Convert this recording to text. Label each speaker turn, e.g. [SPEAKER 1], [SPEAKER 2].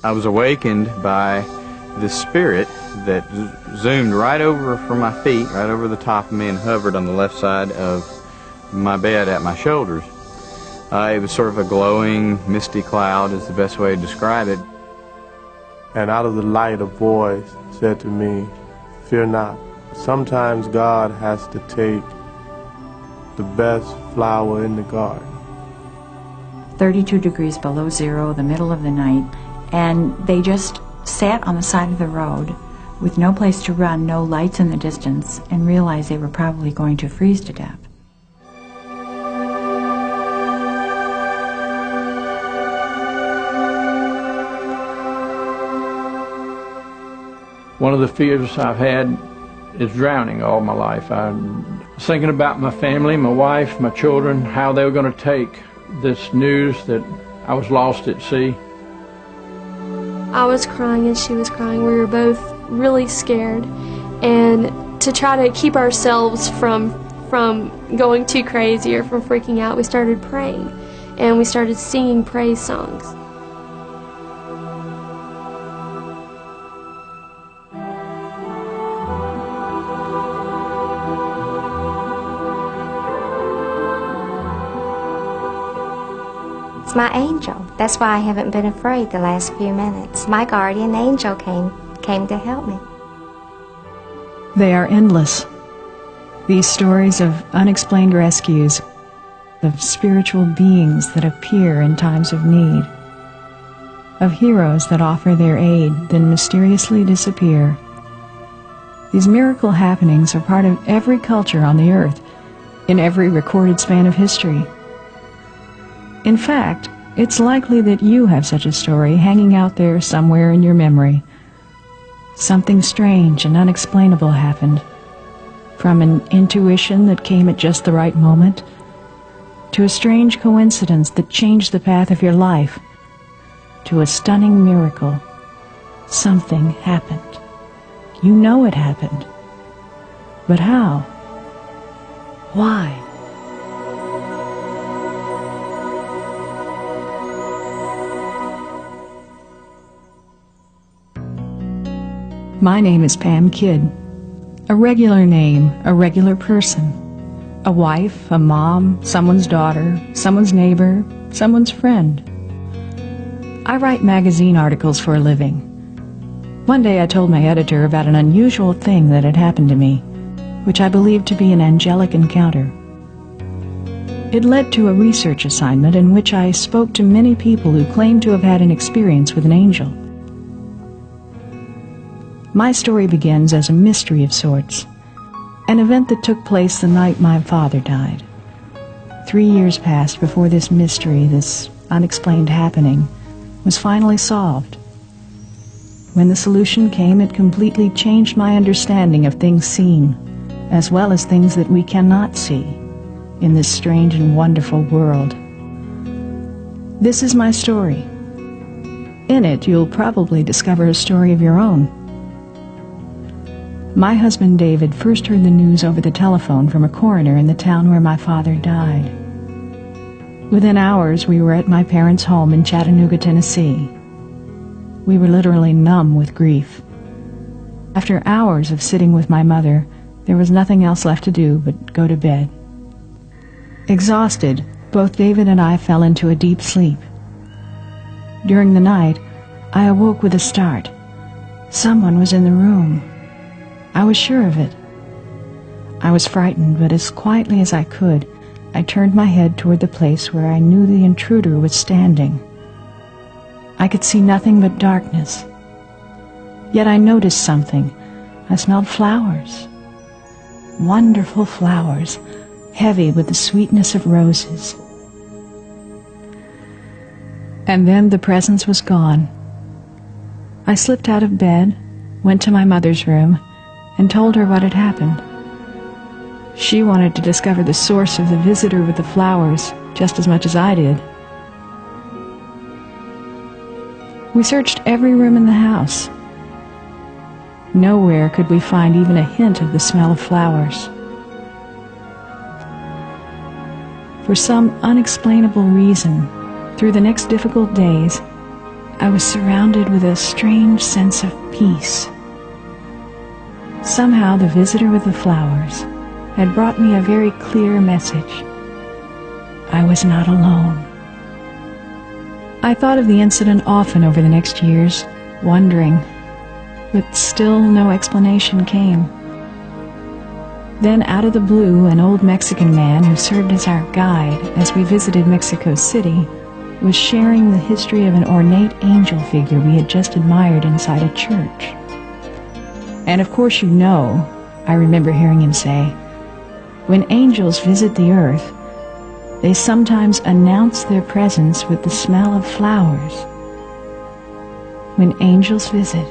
[SPEAKER 1] I was awakened by this spirit that zoomed right over from my feet, right over the top of me, and hovered on the left side of my bed at my shoulders. It was sort of a glowing, misty cloud is the best way to describe it.
[SPEAKER 2] And out of the light a voice said to me, "Fear not. Sometimes God has to take the best flower in the garden."
[SPEAKER 3] 32 degrees below zero, the middle of the night, and they just sat on the side of the road with no place to run, no lights in the distance, and realized they were probably going to freeze to death.
[SPEAKER 4] One of the fears I've had is drowning all my life. I was thinking about my family, my wife, my children, how they were going to take this news that I was lost at sea.
[SPEAKER 5] I was crying and she was crying. We were both really scared. And to try to keep ourselves from going too crazy or from freaking out, we started praying. And we started singing praise songs.
[SPEAKER 6] It's my angel. That's why I haven't been afraid the last few minutes. My guardian angel came to help me.
[SPEAKER 7] They are endless. These stories of unexplained rescues, of spiritual beings that appear in times of need, of heroes that offer their aid, then mysteriously disappear. These miracle happenings are part of every culture on the earth, in every recorded span of history. In fact, it's likely that you have such a story hanging out there somewhere in your memory. Something strange and unexplainable happened, from an intuition that came at just the right moment, to a strange coincidence that changed the path of your life, to a stunning miracle. Something happened. You know it happened. But how? Why? My name is Pam Kidd. A regular name, a regular person. A wife, a mom, someone's daughter, someone's neighbor, someone's friend. I write magazine articles for a living. One day I told my editor about an unusual thing that had happened to me, which I believed to be an angelic encounter. It led to a research assignment in which I spoke to many people who claimed to have had an experience with an angel. My story begins as a mystery of sorts, an event that took place the night my father died. 3 years passed before this mystery, this unexplained happening, was finally solved. When the solution came, it completely changed my understanding of things seen, as well as things that we cannot see in this strange and wonderful world. This is my story. In it, you'll probably discover a story of your own. My husband David first heard the news over the telephone from a coroner in the town where my father died. Within hours, we were at my parents' home in Chattanooga, Tennessee. We were literally numb with grief. After hours of sitting with my mother, there was nothing else left to do but go to bed. Exhausted, both David and I fell into a deep sleep. During the night, I awoke with a start. Someone was in the room. I was sure of it. I was frightened, but as quietly as I could, I turned my head toward the place where I knew the intruder was standing. I could see nothing but darkness. Yet I noticed something. I smelled flowers. Wonderful flowers, heavy with the sweetness of roses. And then the presence was gone. I slipped out of bed, went to my mother's room, and told her what had happened. She wanted to discover the source of the visitor with the flowers just as much as I did. We searched every room in the house. Nowhere could we find even a hint of the smell of flowers. For some unexplainable reason, through the next difficult days, I was surrounded with a strange sense of peace. Somehow the visitor with the flowers had brought me a very clear message. I was not alone. I thought of the incident often over the next years, wondering, but still no explanation came. Then, out of the blue, an old Mexican man who served as our guide as we visited Mexico City was sharing the history of an ornate angel figure we had just admired inside a church. And of course you know, I remember hearing him say, when angels visit the earth, they sometimes announce their presence with the smell of flowers. When angels visit,